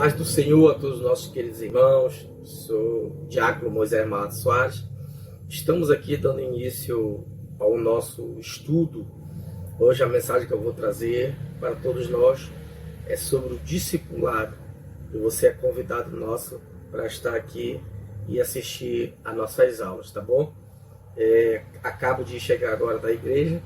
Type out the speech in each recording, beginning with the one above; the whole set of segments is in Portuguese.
Paz do Senhor a todos os nossos queridos irmãos. Sou Diácono Moisés Matos Soares. Estamos aqui dando início ao nosso estudo. Hoje a mensagem que eu vou trazer para todos nós é sobre o discipulado. E você é convidado nosso para estar aqui e assistir a nossas aulas, tá bom? Acabo de chegar agora da igreja,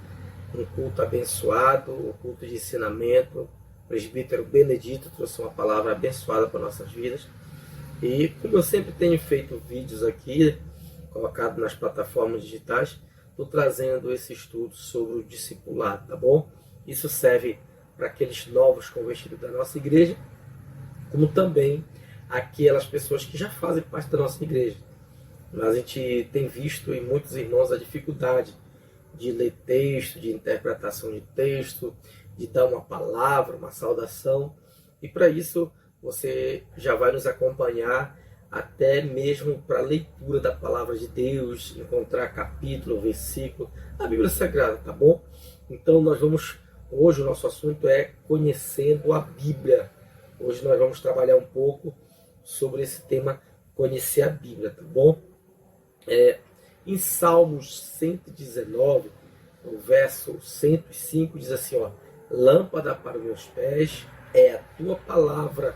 um culto abençoado, um culto de ensinamento. O presbítero Benedito trouxe uma palavra abençoada para nossas vidas. E como eu sempre tenho feito vídeos aqui, colocado nas plataformas digitais, estou trazendo esse estudo sobre o discipulado, tá bom? Isso serve para aqueles novos convertidos da nossa igreja, como também aquelas pessoas que já fazem parte da nossa igreja. Mas a gente tem visto em muitos irmãos a dificuldade de ler texto, de interpretação de texto, de dar uma palavra, uma saudação. E para isso você já vai nos acompanhar até mesmo para a leitura da palavra de Deus, encontrar capítulo, versículo, a Bíblia Sagrada, tá bom? Então hoje o nosso assunto é conhecendo a Bíblia. Hoje nós vamos trabalhar um pouco sobre esse tema, conhecer a Bíblia, tá bom? Em Salmos 119, o verso 105 diz assim, ó: lâmpada para os meus pés é a tua palavra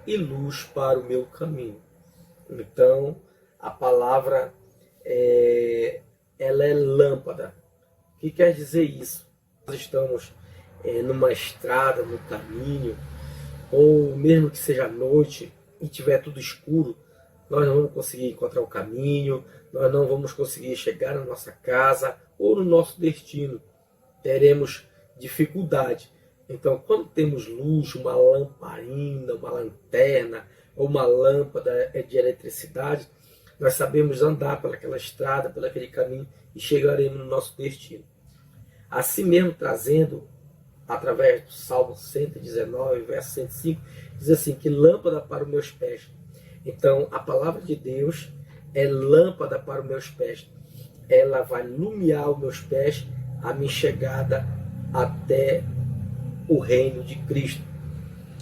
e luz para o meu caminho. Então, a palavra ela é lâmpada. O que quer dizer isso? Nós estamos numa estrada, no caminho, ou mesmo que seja noite e tiver tudo escuro, nós não vamos conseguir encontrar o caminho, nós não vamos conseguir chegar na nossa casa ou no nosso destino. Teremos dificuldade. Então, quando temos luz, uma lamparina, uma lanterna ou uma lâmpada de eletricidade, nós sabemos andar pelaquela estrada, pelaquele caminho e chegaremos no nosso destino. Assim mesmo, trazendo, através do Salmo 119, verso 105, diz assim, que lâmpada para os meus pés. Então, a palavra de Deus é lâmpada para os meus pés. Ela vai iluminar os meus pés, a minha chegada até o reino de Cristo,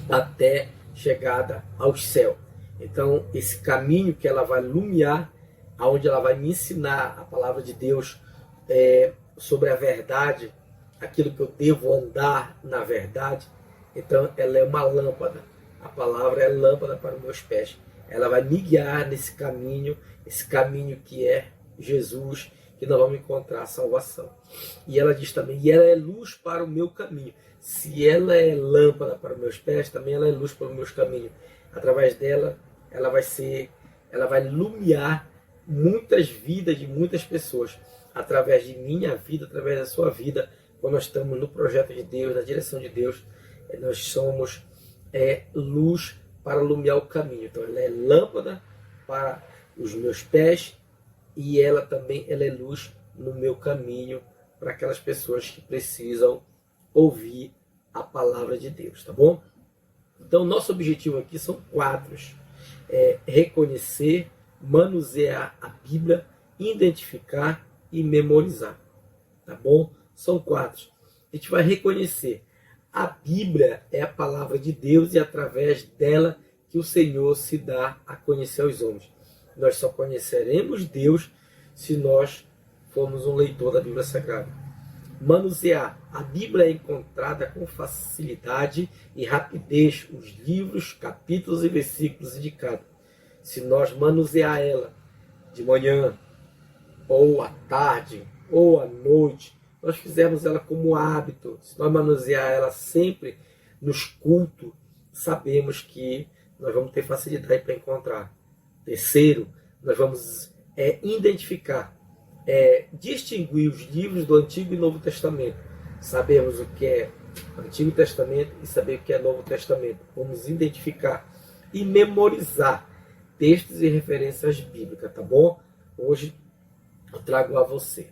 até chegada ao céu. Então, esse caminho que ela vai iluminar, aonde ela vai me ensinar a palavra de Deus sobre a verdade, aquilo que eu devo andar na verdade. Então, ela é uma lâmpada. A palavra é lâmpada para os meus pés. Ela vai me guiar nesse caminho, esse caminho que é Jesus, que nós vamos encontrar a salvação. E ela diz também, e ela é luz para o meu caminho. Se ela é lâmpada para os meus pés, também ela é luz para os meus caminhos. Através dela, ela vai iluminar muitas vidas de muitas pessoas. Através de minha vida, através da sua vida, quando nós estamos no projeto de Deus, na direção de Deus, nós somos luz para iluminar o caminho. Então ela é lâmpada para os meus pés e ela também é luz no meu caminho para aquelas pessoas que precisam ouvir a palavra de Deus, tá bom? Então nosso objetivo aqui são 4: reconhecer, manusear a Bíblia, identificar e memorizar, tá bom? São 4. A gente vai reconhecer. A Bíblia é a palavra de Deus e através dela que o Senhor se dá a conhecer aos homens. Nós só conheceremos Deus se nós formos um leitor da Bíblia Sagrada. Manusear. A Bíblia é encontrada com facilidade e rapidez os livros, capítulos e versículos indicados. Se nós manusear ela de manhã, ou à tarde, ou à noite, nós fizermos ela como hábito, se nós manusear ela sempre nos cultos, sabemos que nós vamos ter facilidade para encontrar. Terceiro, nós vamos identificar, distinguir os livros do Antigo e Novo Testamento. Sabemos o que é Antigo Testamento e saber o que é Novo Testamento. Vamos identificar e memorizar textos e referências bíblicas, tá bom? Hoje eu trago a você.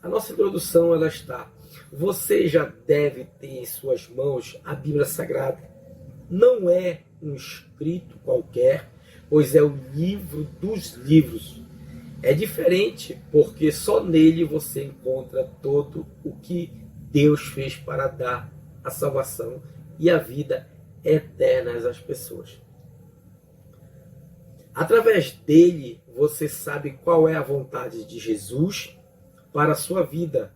A nossa introdução ela está. Você já deve ter em suas mãos a Bíblia Sagrada. Não é um escrito qualquer, pois é o livro dos livros. É diferente porque só nele você encontra todo o que Deus fez para dar a salvação e a vida eternas às pessoas. Através dele, você sabe qual é a vontade de Jesus para a sua vida.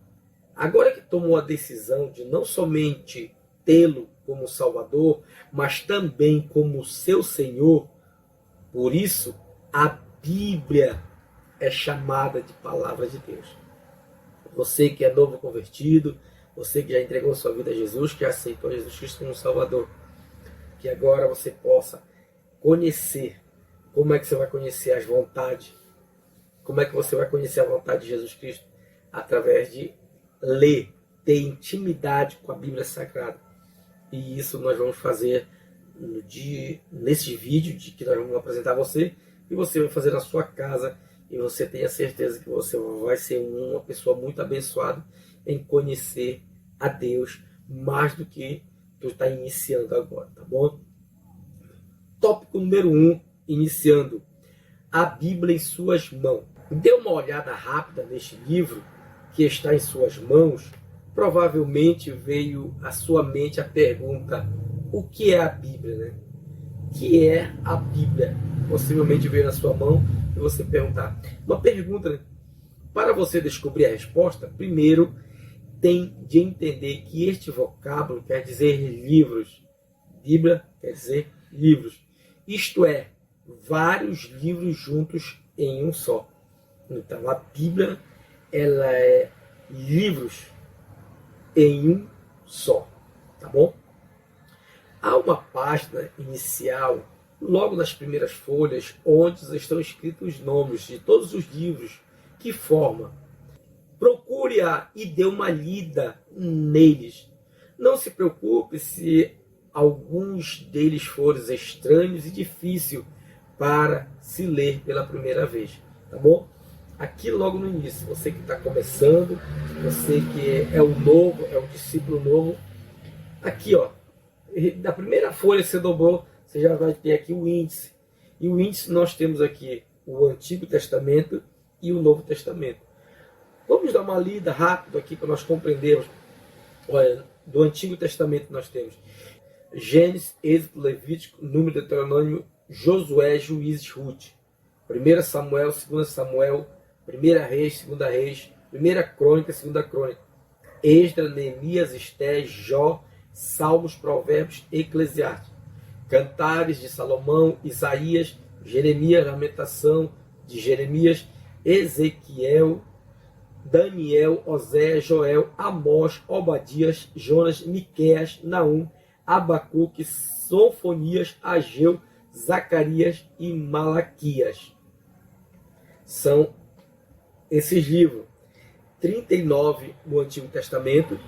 Agora que tomou a decisão de não somente tê-lo como Salvador, mas também como seu Senhor, por isso a Bíblia é chamada de Palavra de Deus. Você que é novo convertido, você que já entregou sua vida a Jesus, que aceitou Jesus Cristo como Salvador, que agora você possa conhecer. Como é que você vai conhecer as vontades? Como é que você vai conhecer a vontade de Jesus Cristo? Através de ler, ter intimidade com a Bíblia Sagrada. E isso nós vamos fazer nesse vídeo que nós vamos apresentar a você, e você vai fazer na sua casa, e você tenha certeza que você vai ser uma pessoa muito abençoada em conhecer a Deus mais do que tu está iniciando agora, tá bom? Tópico número 1, iniciando. A Bíblia em suas mãos. Dê uma olhada rápida neste livro que está em suas mãos. Provavelmente veio à sua mente a pergunta: o que é a Bíblia, né? O que é a Bíblia? Possivelmente veio na sua mão e você perguntar. Uma pergunta, né? Para você descobrir a resposta, primeiro tem de entender que este vocábulo quer dizer livros. Bíblia quer dizer livros. Isto é, vários livros juntos em um só. Então a Bíblia, ela é livros em um só, tá bom? Há uma página inicial, logo nas primeiras folhas, onde estão escritos os nomes de todos os livros que formam. Procure-a e dê uma lida neles. Não se preocupe se alguns deles forem estranhos e difíceis para se ler pela primeira vez, tá bom? Aqui logo no início, você que está começando, você que é o novo, é o discípulo novo, aqui ó, da primeira folha que você dobrou, você já vai ter aqui o índice. E o índice nós temos aqui o Antigo Testamento e o Novo Testamento. Vamos dar uma lida rápida aqui para nós compreendermos. Olha, do Antigo Testamento nós temos Gênesis, Êxodo, Levítico, Número, Deuteronômio, Josué, Juízes, Ruth. 1 Samuel, 2 Samuel, 1 Reis, 2 Reis, 1 Crônica, 2 Crônica, Esdras, Neemias, Estés, Jó, Salmos, Provérbios, Eclesiastes, Cantares de Salomão, Isaías, Jeremias, Lamentação de Jeremias, Ezequiel, Daniel, Oséias, Joel, Amós, Obadias, Jonas, Miqueias, Naum, Abacuque, Sofonias, Ageu, Zacarias e Malaquias. São esses livros. 39 no Antigo Testamento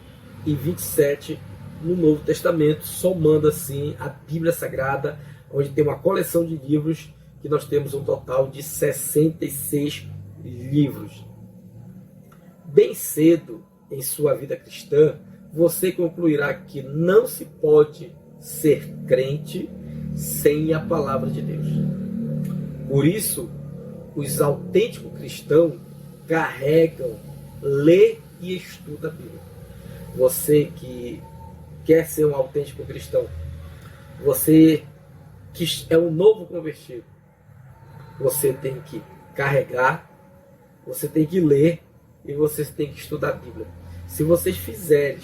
e 27 no Novo Testamento, somando assim a Bíblia Sagrada, onde tem uma coleção de livros, que nós temos um total de 66 livros. Bem cedo em sua vida cristã, você concluirá que não se pode ser crente sem a palavra de Deus. Por isso, os autênticos cristãos carregam, lê e estuda a Bíblia. Você que quer ser um autêntico cristão, você que é um novo convertido, você tem que carregar, você tem que ler e você tem que estudar a Bíblia. Se vocês fizerem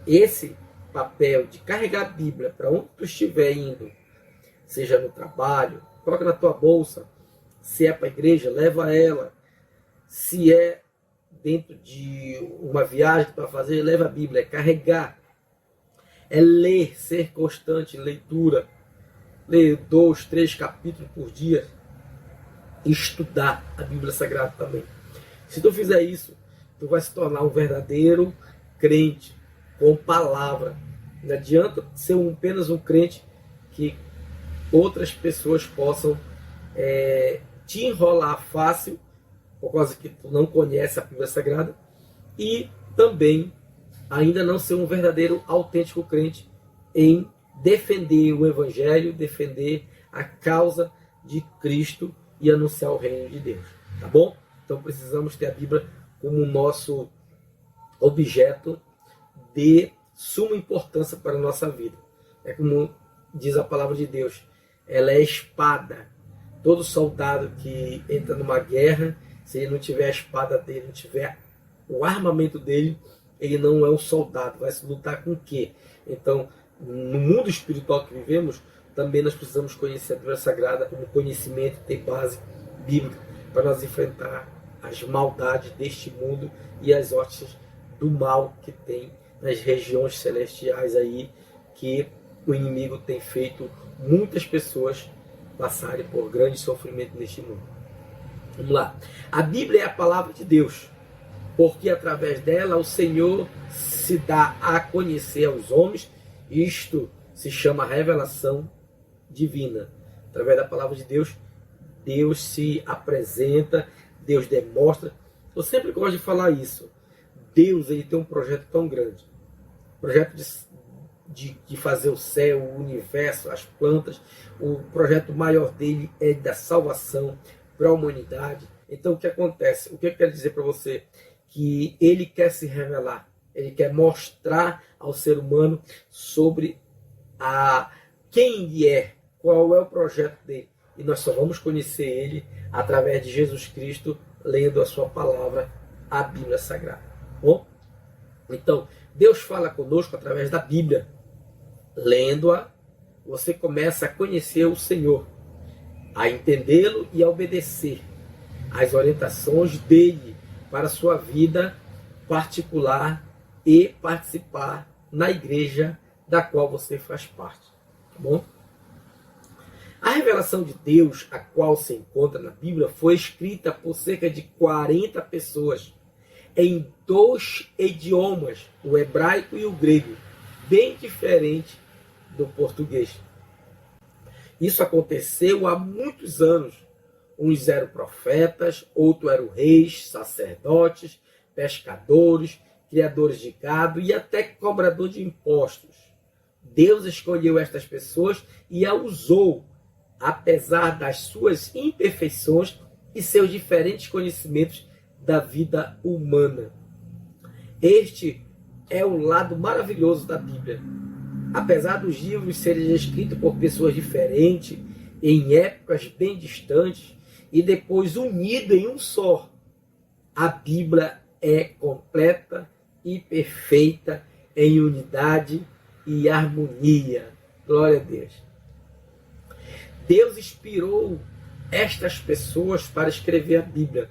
esse papel de carregar a Bíblia para onde tu estiver indo, seja no trabalho, coloca na tua bolsa, se é para a igreja, leva ela, se é dentro de uma viagem para fazer, leva a Bíblia, é carregar, é ler, ser constante em leitura, ler 2, 3 capítulos por dia, estudar a Bíblia Sagrada também. Se tu fizer isso, tu vai se tornar um verdadeiro crente com palavra. Não adianta ser apenas um crente que outras pessoas possam te enrolar fácil, por causa que tu não conhece a Bíblia Sagrada, e também ainda não ser um verdadeiro, autêntico crente em defender o Evangelho, defender a causa de Cristo e anunciar o reino de Deus. Tá bom? Então precisamos ter a Bíblia como nosso objeto de suma importância para a nossa vida. É como diz a palavra de Deus, ela é espada. Todo soldado que entra numa guerra, se ele não tiver a espada dele, não tiver o armamento dele, ele não é um soldado. Vai se lutar com o quê? Então, no mundo espiritual que vivemos, também nós precisamos conhecer a Bíblia Sagrada como conhecimento, ter base bíblica para nós enfrentar as maldades deste mundo e as hostes do mal que tem nas regiões celestiais aí, que o inimigo tem feito muitas pessoas passarem por grande sofrimento neste mundo. Vamos lá. A Bíblia é a palavra de Deus, porque através dela o Senhor se dá a conhecer aos homens. Isto se chama revelação divina. Através da palavra de Deus, Deus se apresenta, Deus demonstra. Eu sempre gosto de falar isso. Deus, ele tem um projeto tão grande. Projeto de fazer o céu, o universo, as plantas. O projeto maior dele é da salvação para a humanidade. Então o que acontece? O que eu quero dizer para você? Que ele quer se revelar. Ele quer mostrar ao ser humano sobre quem ele é, qual é o projeto dele. E nós só vamos conhecer ele através de Jesus Cristo, lendo a sua palavra, a Bíblia Sagrada. Bom? Então, Deus fala conosco através da Bíblia. Lendo-a, você começa a conhecer o Senhor, a entendê-lo e a obedecer às orientações dele para a sua vida particular e participar na igreja da qual você faz parte. Tá bom? A revelação de Deus, a qual se encontra na Bíblia, foi escrita por cerca de 40 pessoas em 2 idiomas, o hebraico e o grego, bem diferente do português. Isso aconteceu há muitos anos. Uns eram profetas, outros eram reis, sacerdotes, pescadores, criadores de gado e até cobrador de impostos. Deus escolheu estas pessoas e a usou, apesar das suas imperfeições e seus diferentes conhecimentos da vida humana. Este é o lado maravilhoso da Bíblia. Apesar dos livros serem escritos por pessoas diferentes, em épocas bem distantes, e depois unidos em um só, a Bíblia é completa e perfeita em unidade e harmonia. Glória a Deus. Deus inspirou estas pessoas para escrever a Bíblia,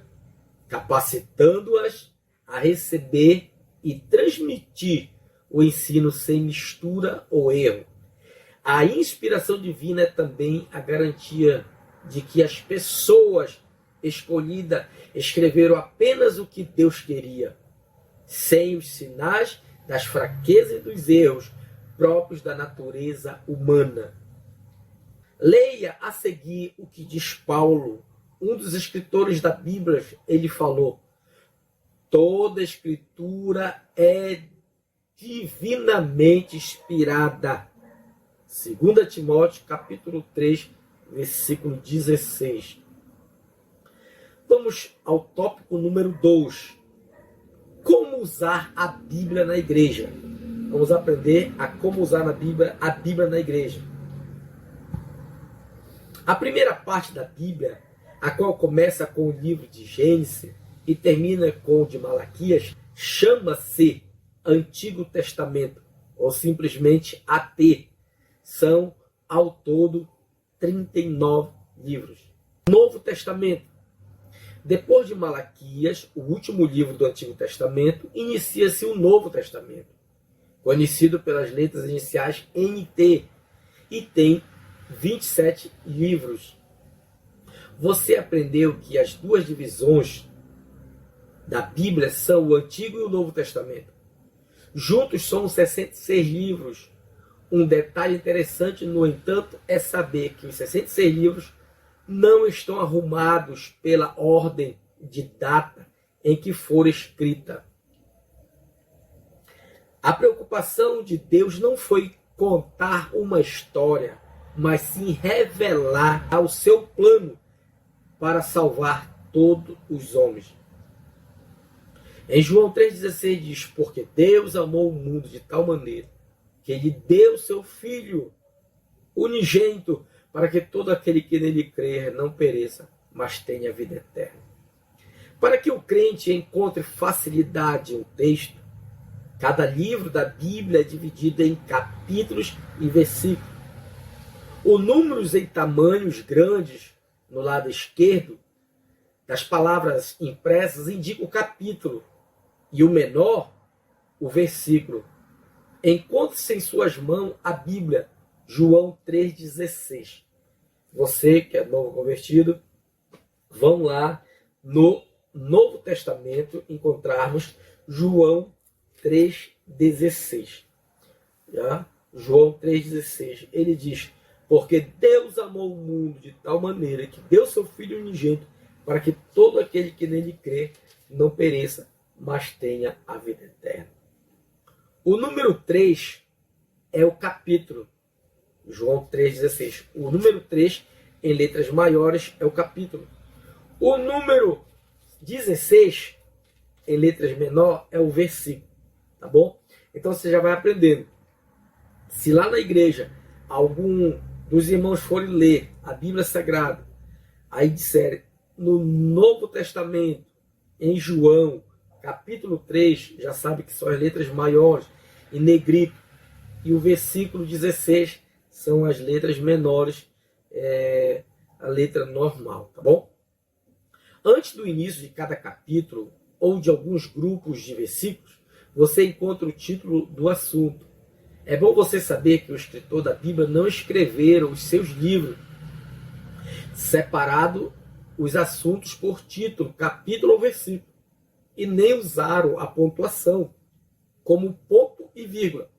capacitando-as a receber e transmitir o ensino sem mistura ou erro. A inspiração divina é também a garantia de que as pessoas escolhidas escreveram apenas o que Deus queria, sem os sinais das fraquezas e dos erros próprios da natureza humana. Leia a seguir o que diz Paulo, um dos escritores da Bíblia. Ele falou: toda escritura é divinamente inspirada. 2 Timóteo, capítulo 3, versículo 16. Vamos ao tópico número 2. Como usar a Bíblia na igreja? Vamos aprender a como usar a Bíblia na igreja. A primeira parte da Bíblia, a qual começa com o livro de Gênesis e termina com o de Malaquias, chama-se Antigo Testamento, ou simplesmente AT. São, ao todo, 39 livros. Novo Testamento. Depois de Malaquias, o último livro do Antigo Testamento, inicia-se o Novo Testamento, conhecido pelas letras iniciais NT, e tem 27 livros. Você aprendeu que as duas divisões da Bíblia são o Antigo e o Novo Testamento. Juntos são 66 livros. Um detalhe interessante, no entanto, é saber que os 66 livros não estão arrumados pela ordem de data em que foram escrita. A preocupação de Deus não foi contar uma história, mas sim revelar o seu plano para salvar todos os homens. Em João 3,16 diz: porque Deus amou o mundo de tal maneira que ele deu seu Filho unigênito, para que todo aquele que nele crer não pereça, mas tenha vida eterna. Para que o crente encontre facilidade no texto, cada livro da Bíblia é dividido em capítulos e versículos. Os números em tamanhos grandes no lado esquerdo das palavras impressas indicam o capítulo e o menor, o versículo. Encontre-se em suas mãos a Bíblia, João 3,16. Você que é novo convertido, vão lá no Novo Testamento encontrarmos João 3,16. João 3,16. Ele diz: porque Deus amou o mundo de tal maneira que deu seu Filho unigênito para que todo aquele que nele crê não pereça, mas tenha a vida eterna. O número 3 é o capítulo. João 3,16. O número 3, em letras maiores, é o capítulo. O número 16, em letras menores, é o versículo. Tá bom? Então você já vai aprendendo. Se lá na igreja algum dos irmãos forem ler a Bíblia Sagrada, aí disserem no Novo Testamento, em João, capítulo 3, já sabe que são as letras maiores, em negrito, e o versículo 16 são as letras menores, a letra normal, tá bom? Antes do início de cada capítulo, ou de alguns grupos de versículos, você encontra o título do assunto. É bom você saber que o escritor da Bíblia não escreveram os seus livros separado os assuntos por título, capítulo ou versículo, e nem usaram a pontuação como ponto e vírgula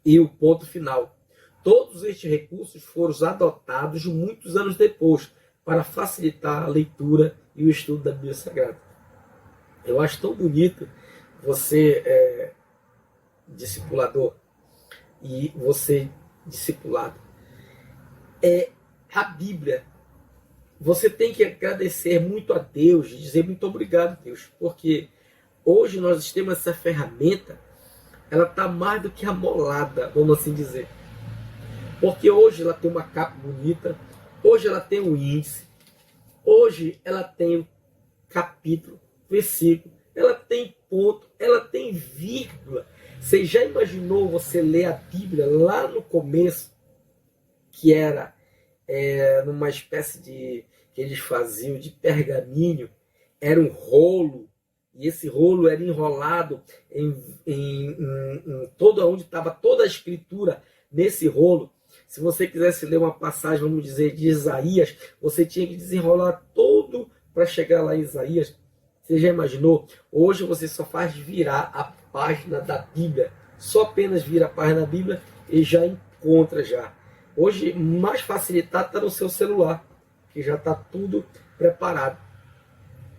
e o ponto final. Todos estes recursos foram adotados muitos anos depois para facilitar a leitura e o estudo da Bíblia Sagrada. Eu acho tão bonito você, discipulador, e você, discipulado. A Bíblia, você tem que agradecer muito a Deus, dizer muito obrigado, Deus, porque hoje nós temos essa ferramenta, ela está mais do que amolada, vamos assim dizer. Porque hoje ela tem uma capa bonita, hoje ela tem um índice, hoje ela tem capítulo, versículo, ela tem ponto, ela tem vírgula. Você já imaginou você ler a Bíblia lá no começo, que era numa espécie de, que eles faziam de pergaminho, era um rolo, e esse rolo era enrolado em todo onde estava toda a escritura nesse rolo. Se você quisesse ler uma passagem, vamos dizer, de Isaías, você tinha que desenrolar todo para chegar lá em Isaías. Você já imaginou? Hoje você só faz virar a página da Bíblia. Só apenas vira a página da Bíblia e já encontra já. Hoje, mais facilitado está no seu celular, que já está tudo preparado.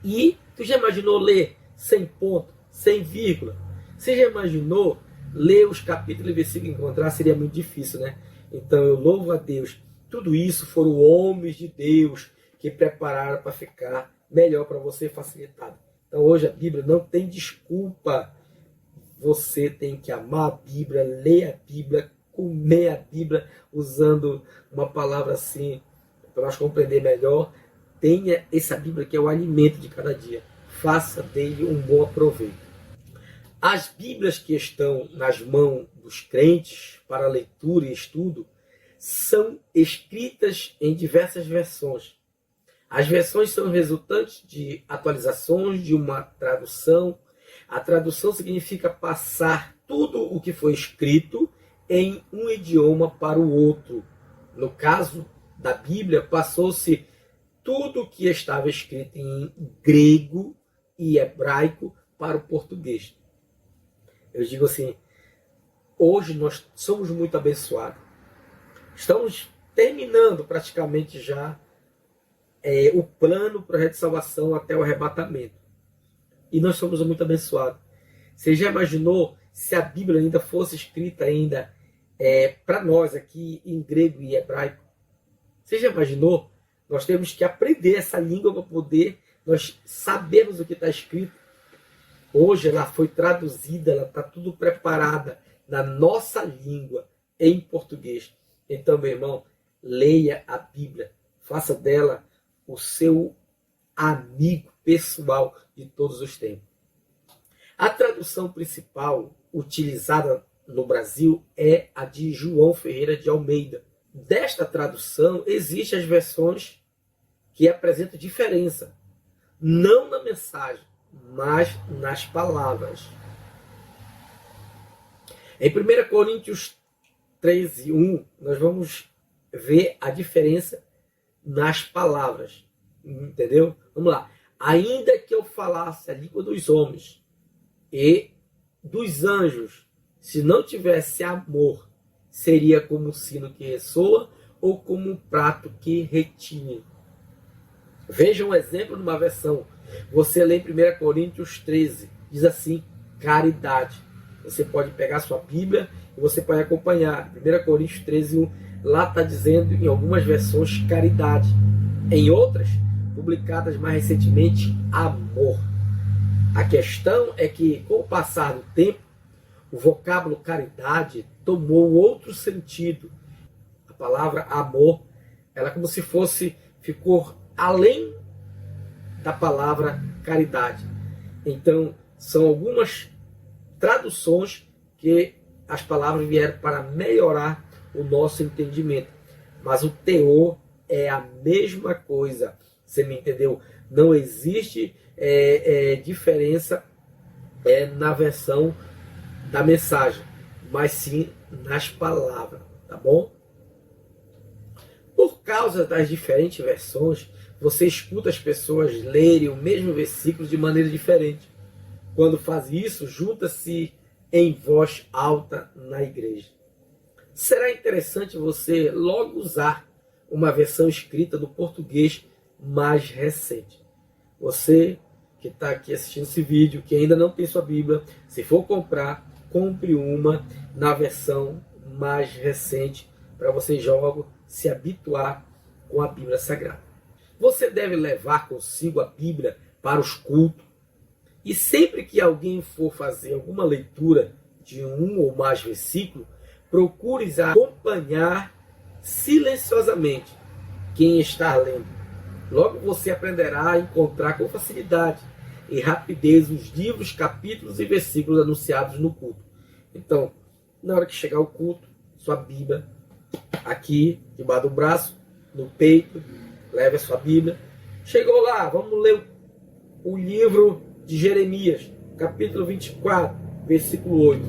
E tu já imaginou ler sem ponto, sem vírgula? Você já imaginou ler os capítulos e versículos e encontrar? Seria muito difícil, né? Então eu louvo a Deus. Tudo isso foram homens de Deus que prepararam para ficar melhor para você, facilitado. Então hoje a Bíblia não tem desculpa. Você tem que amar a Bíblia, ler a Bíblia, comer a Bíblia, usando uma palavra assim, para nós compreender melhor. Tenha essa Bíblia que é o alimento de cada dia. Faça dele um bom proveito. As Bíblias que estão nas mãos dos crentes para leitura e estudo são escritas em diversas versões. As versões são resultantes de atualizações de uma tradução. A tradução significa passar tudo o que foi escrito em um idioma para o outro. No caso da Bíblia, passou-se tudo o que estava escrito em grego e hebraico para o português. Eu digo assim, hoje nós somos muito abençoados. Estamos terminando praticamente já o plano, o projeto de salvação até o arrebatamento. E nós somos muito abençoados. Você já imaginou se a Bíblia ainda fosse escrita ainda para nós aqui em grego e hebraico? Você já imaginou? Nós temos que aprender essa língua para poder nós sabermos o que está escrito. Hoje ela foi traduzida, ela está tudo preparada na nossa língua, em português. Então, meu irmão, leia a Bíblia. Faça dela o seu amigo pessoal de todos os tempos. A tradução principal utilizada no Brasil é a de João Ferreira de Almeida. Desta tradução, existem as versões que apresentam diferença, não na mensagem, mas nas palavras. Em 1 Coríntios 13:1, nós vamos ver a diferença nas palavras. Entendeu? Vamos lá. Ainda que eu falasse a língua dos homens e dos anjos, se não tivesse amor, seria como um sino que ressoa ou como um prato que retine. Veja um exemplo numa versão. Você lê em 1 Coríntios 13, diz assim, caridade. Você pode pegar sua Bíblia e você pode acompanhar. 1 Coríntios 13:1, lá está dizendo em algumas versões caridade. Em outras, publicadas mais recentemente, amor. A questão é que, com o passar do tempo, o vocábulo caridade tomou outro sentido. A palavra amor, ela como se fosse, ficou além da palavra caridade. Então, são algumas traduções que as palavras vieram para melhorar o nosso entendimento. Mas o teor é a mesma coisa. Você me entendeu? Não existe diferença na versão da mensagem, mas sim nas palavras, tá bom? Por causa das diferentes versões, você escuta as pessoas lerem o mesmo versículo de maneira diferente. Quando faz isso, junta-se em voz alta na igreja. Será interessante você logo usar uma versão escrita do português mais recente. Você que está aqui assistindo esse vídeo, que ainda não tem sua Bíblia, se for comprar, compre uma na versão mais recente, para você logo se habituar com a Bíblia Sagrada. Você deve levar consigo a Bíblia para os cultos, e sempre que alguém for fazer alguma leitura de um ou mais versículos, procure acompanhar silenciosamente quem está lendo. Logo você aprenderá a encontrar com facilidade e rapidez os livros, capítulos e versículos anunciados no culto. Então, na hora que chegar o culto, sua Bíblia aqui, debaixo do braço, no peito, leve a sua Bíblia. Chegou lá, vamos ler o livro de Jeremias, capítulo 24, versículo 8.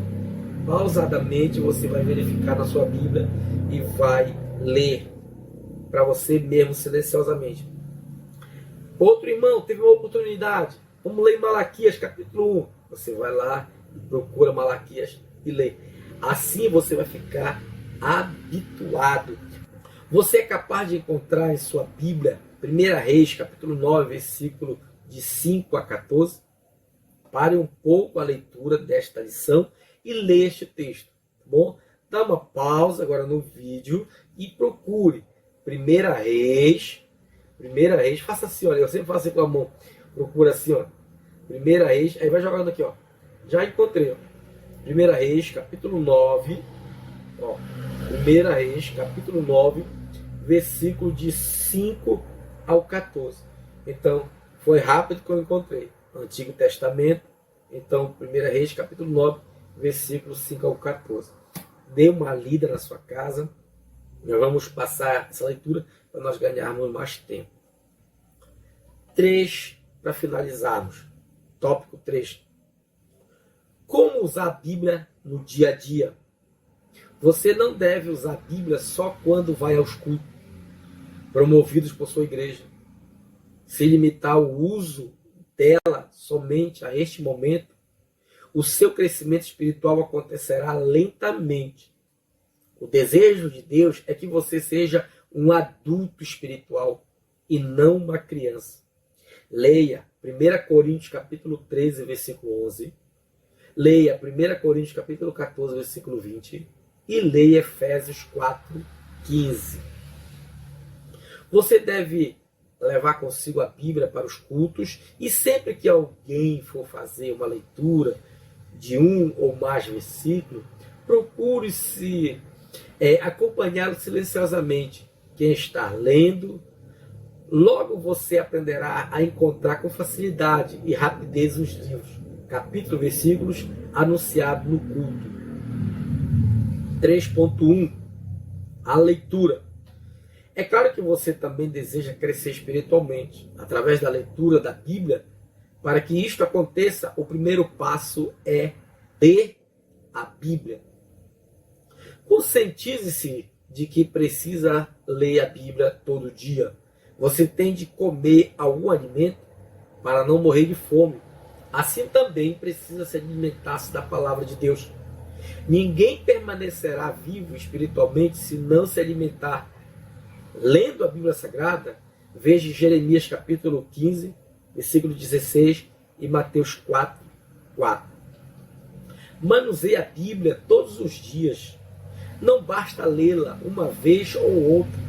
Pausadamente você vai verificar na sua Bíblia e vai ler para você mesmo silenciosamente. Outro irmão teve uma oportunidade. Vamos ler Malaquias, capítulo 1. Você vai lá e procura Malaquias e lê. Assim você vai ficar habituado. Você é capaz de encontrar em sua Bíblia 1 Reis, capítulo 9, versículo de 5 a 14. Pare um pouco a leitura desta lição e leia este texto, tá bom? Dá uma pausa agora no vídeo e procure 1 Reis, faça assim, olha, eu sempre faço assim com a mão, procura assim, ó, 1 Reis, aí vai jogando aqui, ó, já encontrei, ó, 1 Reis, capítulo 9, ó, 1 Reis, capítulo 9, versículo de 5 ao 14, então, foi rápido que eu encontrei, Antigo Testamento, então, 1 Reis, capítulo 9, versículo 5 ao 14, dê uma lida na sua casa. Nós vamos passar essa leitura para nós ganharmos mais tempo. 3, para finalizarmos. Tópico 3. Como usar a Bíblia no dia a dia? Você não deve usar a Bíblia só quando vai aos cultos promovidos por sua igreja. Se limitar o uso dela somente a este momento, o seu crescimento espiritual acontecerá lentamente. O desejo de Deus é que você seja um adulto espiritual e não uma criança. Leia 1 Coríntios capítulo 13, versículo 11. Leia 1 Coríntios capítulo 14, versículo 20. E leia Efésios 4, 15. Você deve levar consigo a Bíblia para os cultos e sempre que alguém for fazer uma leitura de um ou mais versículos, procure se é acompanhá-lo silenciosamente. Quem está lendo, logo você aprenderá a encontrar com facilidade e rapidez os livros, capítulos, versículos anunciados no culto. 3.1 A leitura. É claro que você também deseja crescer espiritualmente através da leitura da Bíblia. Para que isto aconteça, o primeiro passo é ler a Bíblia. Conscientize-se de que precisa ler a Bíblia todo dia. Você tem de comer algum alimento para não morrer de fome. Assim também precisa se alimentar-se da palavra de Deus. Ninguém permanecerá vivo espiritualmente se não se alimentar. Lendo a Bíblia Sagrada, veja Jeremias capítulo 15, versículo 16 e Mateus 4, 4. Manuseie a Bíblia todos os dias. Não basta lê-la uma vez ou outra,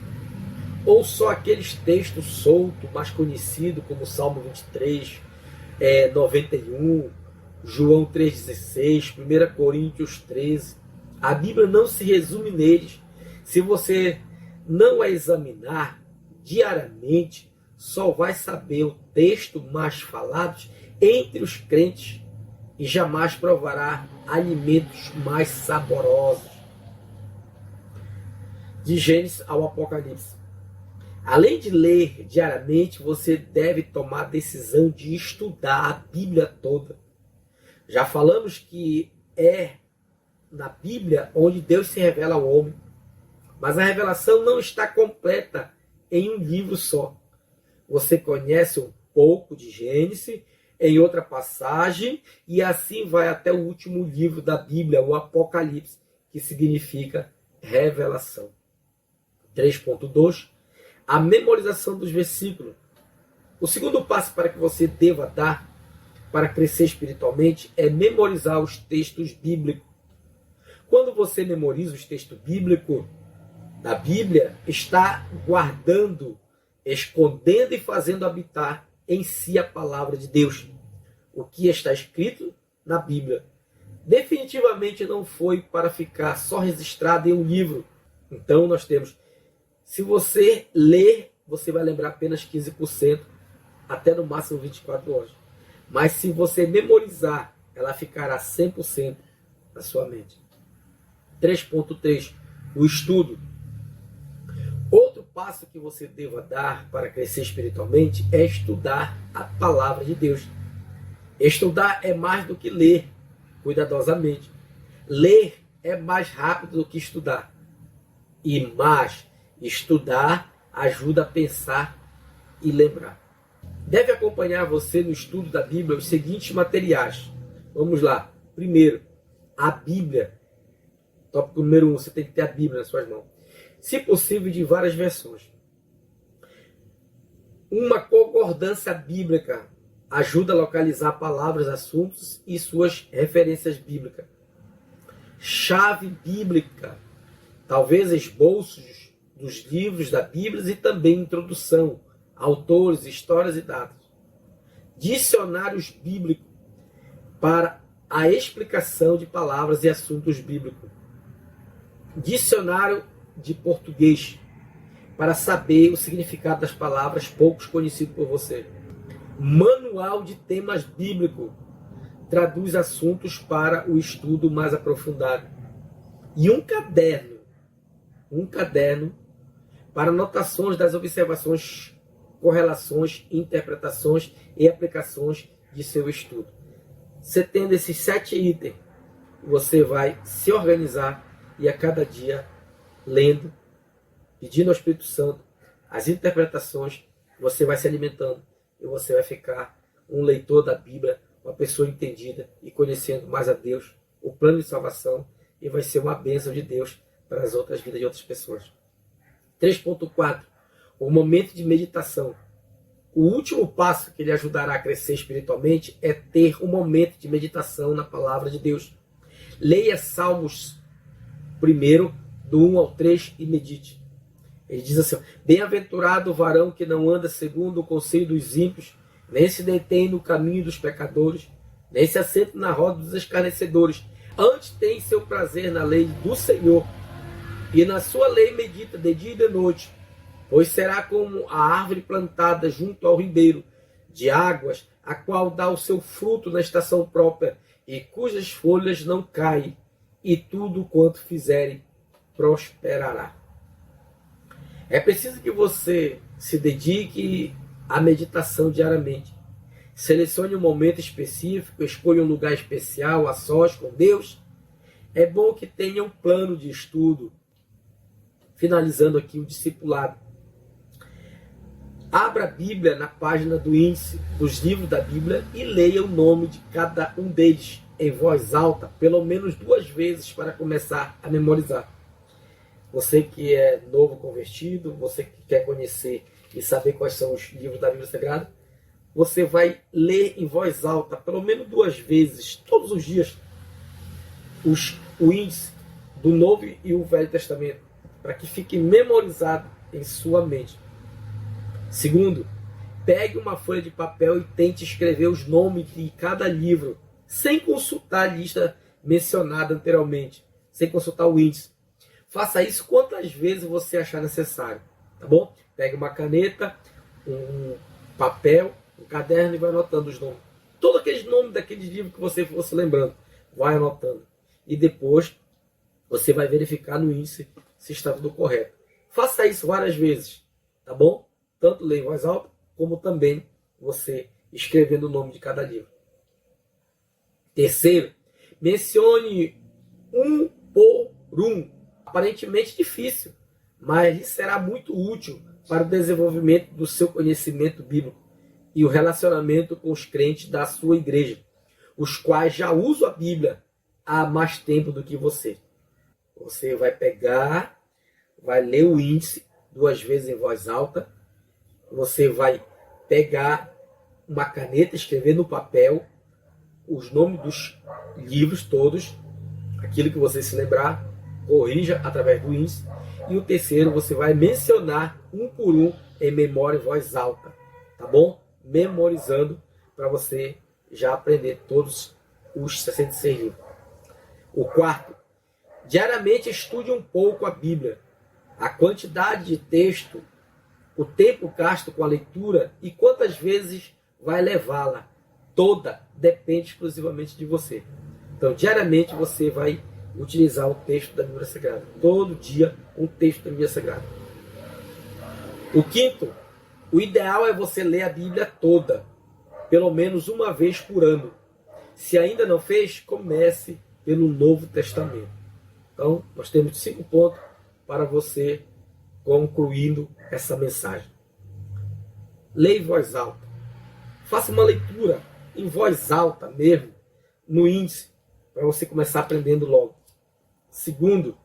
ou só aqueles textos soltos, mais conhecidos, como Salmo 23, 91, João 3,16, 1 Coríntios 13. A Bíblia não se resume neles. Se você não a examinar diariamente, só vai saber o texto mais falado entre os crentes e jamais provará alimentos mais saborosos. De Gênesis ao Apocalipse. Além de ler diariamente, você deve tomar a decisão de estudar a Bíblia toda. Já falamos que é na Bíblia onde Deus se revela ao homem. Mas a revelação não está completa em um livro só. Você conhece um pouco de Gênesis em outra passagem e assim vai até o último livro da Bíblia, o Apocalipse, que significa revelação. 3.2 A memorização dos versículos. O segundo passo para que você deva dar para crescer espiritualmente é memorizar os textos bíblicos. Quando você memoriza os textos bíblicos da Bíblia, está guardando, escondendo e fazendo habitar em si a palavra de Deus. O que está escrito na Bíblia definitivamente não foi para ficar só registrado em um livro. Então nós temos, se você ler, você vai lembrar apenas 15%, até no máximo 24 horas. Mas se você memorizar, ela ficará 100% na sua mente. 3.3 O estudo. Outro passo que você deva dar para crescer espiritualmente é estudar a palavra de Deus. Estudar é mais do que ler cuidadosamente. Ler é mais rápido do que estudar. E mais, estudar ajuda a pensar e lembrar. Deve acompanhar você no estudo da Bíblia os seguintes materiais. Vamos lá. Primeiro, a Bíblia. Tópico número 1, você tem que ter a Bíblia nas suas mãos. Se possível, de várias versões. Uma concordância bíblica ajuda a localizar palavras, assuntos e suas referências bíblicas. Chave bíblica, talvez esboços dos livros da Bíblia e também introdução, autores, histórias e datas. Dicionários bíblicos para a explicação de palavras e assuntos bíblicos. Dicionário de português, para saber o significado das palavras poucos conhecido por você. Manual de temas bíblicos, traduz assuntos para o estudo mais aprofundado. E um caderno para anotações das observações, correlações, interpretações e aplicações de seu estudo. Você tendo esses 7 itens, você vai se organizar e a cada dia lendo, pedindo ao Espírito Santo as interpretações, você vai se alimentando e você vai ficar um leitor da Bíblia, uma pessoa entendida e conhecendo mais a Deus, o plano de salvação, e vai ser uma bênção de Deus para as outras vidas de outras pessoas. 3.4 O momento de meditação. O último passo que lhe ajudará a crescer espiritualmente é ter um momento de meditação na palavra de Deus. Leia Salmos primeiro, do 1 ao 3, e medite. Ele diz assim: bem-aventurado o varão que não anda segundo o conselho dos ímpios, nem se detém no caminho dos pecadores, nem se assenta na roda dos escarnecedores. Antes tem seu prazer na lei do Senhor, e na sua lei medita de dia e de noite, pois será como a árvore plantada junto ao ribeiro de águas, a qual dá o seu fruto na estação própria, e cujas folhas não caem, e tudo quanto fizerem prosperará. É preciso que você se dedique à meditação diariamente. Selecione um momento específico, escolha um lugar especial, a sós com Deus. É bom que tenha um plano de estudo. Finalizando aqui o discipulado. Abra a Bíblia na página do índice dos livros da Bíblia e leia o nome de cada um deles em voz alta, pelo menos 2 vezes para começar a memorizar. Você que é novo convertido, você que quer conhecer e saber quais são os livros da Bíblia Sagrada, você vai ler em voz alta, pelo menos 2 vezes, todos os dias, o índice do Novo e o Velho Testamento, para que fique memorizado em sua mente. Segundo, pegue uma folha de papel e tente escrever os nomes de cada livro, sem consultar a lista mencionada anteriormente, sem consultar o índice. Faça isso quantas vezes você achar necessário, tá bom? Pegue uma caneta, um papel, um caderno e vai anotando os nomes. Todos aqueles nomes daqueles livros que você fosse lembrando, vai anotando. E depois você vai verificar no índice se está tudo correto. Faça isso várias vezes, tá bom? Tanto ler em voz alta, como também você escrevendo o nome de cada livro. Terceiro, mencione um por um. Aparentemente difícil, mas lhe será muito útil para o desenvolvimento do seu conhecimento bíblico e o relacionamento com os crentes da sua igreja, os quais já usam a Bíblia há mais tempo do que você. Você vai pegar, vai ler o índice 2 vezes em voz alta, você vai pegar uma caneta, escrever no papel os nomes dos livros todos, aquilo que você se lembrar, corrija através do índice. E o terceiro, você vai mencionar um por um em memória em voz alta, tá bom? Memorizando para você já aprender todos os 66 livros. O quarto, diariamente estude um pouco a Bíblia. A quantidade de texto, o tempo gasto com a leitura e quantas vezes vai levá-la toda depende exclusivamente de você. Então, diariamente você vai utilizar o texto da Bíblia Sagrada. Todo dia um texto da Bíblia Sagrada. O quinto, o ideal é você ler a Bíblia toda, pelo menos uma vez por ano. Se ainda não fez, comece pelo Novo Testamento. Então, nós temos 5 pontos para você concluindo essa mensagem. Leia em voz alta. Faça uma leitura em voz alta mesmo, no índice, para você começar aprendendo logo. Segundo,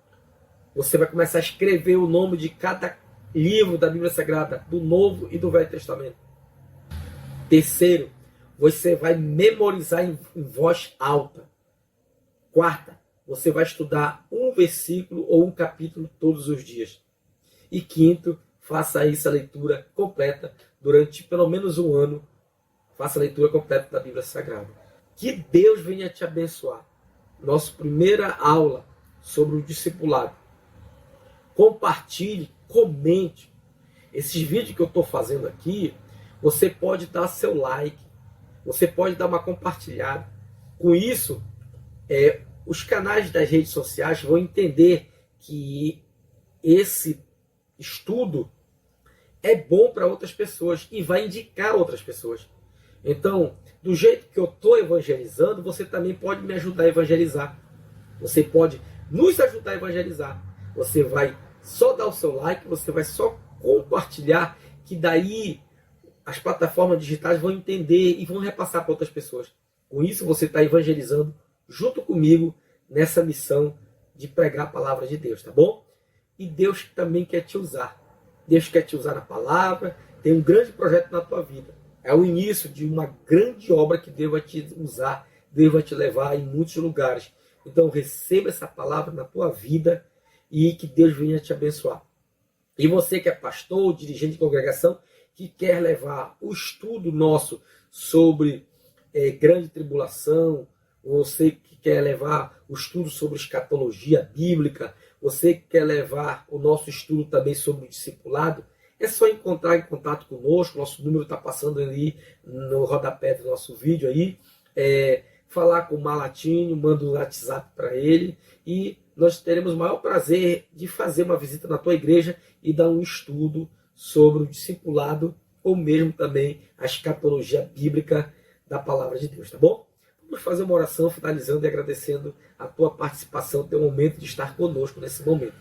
você vai começar a escrever o nome de cada livro da Bíblia Sagrada, do Novo e do Velho Testamento. Terceiro, você vai memorizar em voz alta. Quarta, você vai estudar um versículo ou um capítulo todos os dias. E quinto, faça essa leitura completa durante pelo menos um ano. Faça a leitura completa da Bíblia Sagrada. Que Deus venha te abençoar. Nossa primeira aula sobre o discipulado. Compartilhe, comente. Esses vídeos que eu estou fazendo aqui, você pode dar seu like, você pode dar uma compartilhada. Com isso, os canais das redes sociais vão entender que esse estudo é bom para outras pessoas e vai indicar outras pessoas. Então, do jeito que eu estou evangelizando, você também pode me ajudar a evangelizar. Você pode nos ajudar a evangelizar. Você vai só dar o seu like, você vai só compartilhar, que daí as plataformas digitais vão entender e vão repassar para outras pessoas. Com isso, você está evangelizando junto comigo nessa missão de pregar a palavra de Deus, tá bom? E Deus também quer te usar. Deus quer te usar na palavra, tem um grande projeto na tua vida. É o início de uma grande obra que Deus vai te usar, Deus vai te levar em muitos lugares. Então receba essa palavra na tua vida e que Deus venha te abençoar. E você que é pastor, dirigente de congregação, que quer levar o estudo nosso sobre grande tribulação, você que quer levar o estudo sobre escatologia bíblica, você que quer levar o nosso estudo também sobre o discipulado, é só entrar em contato conosco, nosso número está passando ali no rodapé do nosso vídeo aí, falar com o Malatinho, manda um WhatsApp para ele e nós teremos o maior prazer de fazer uma visita na tua igreja e dar um estudo sobre o discipulado ou mesmo também a escatologia bíblica da palavra de Deus, tá bom? Vamos fazer uma oração finalizando e agradecendo a tua participação, o teu momento de estar conosco nesse momento.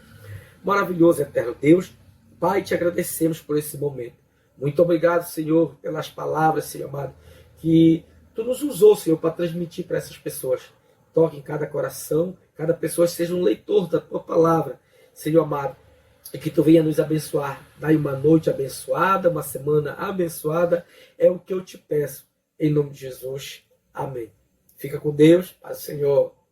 Maravilhoso, eterno Deus, Pai, te agradecemos por esse momento. Muito obrigado, Senhor, pelas palavras, Senhor amado, que tu nos usou, Senhor, para transmitir para essas pessoas. Toque em cada coração, cada pessoa seja um leitor da tua palavra, Senhor amado, e que tu venha nos abençoar. Dai uma noite abençoada, uma semana abençoada, é o que eu te peço, em nome de Jesus. Amém. Fica com Deus, Paz do Senhor.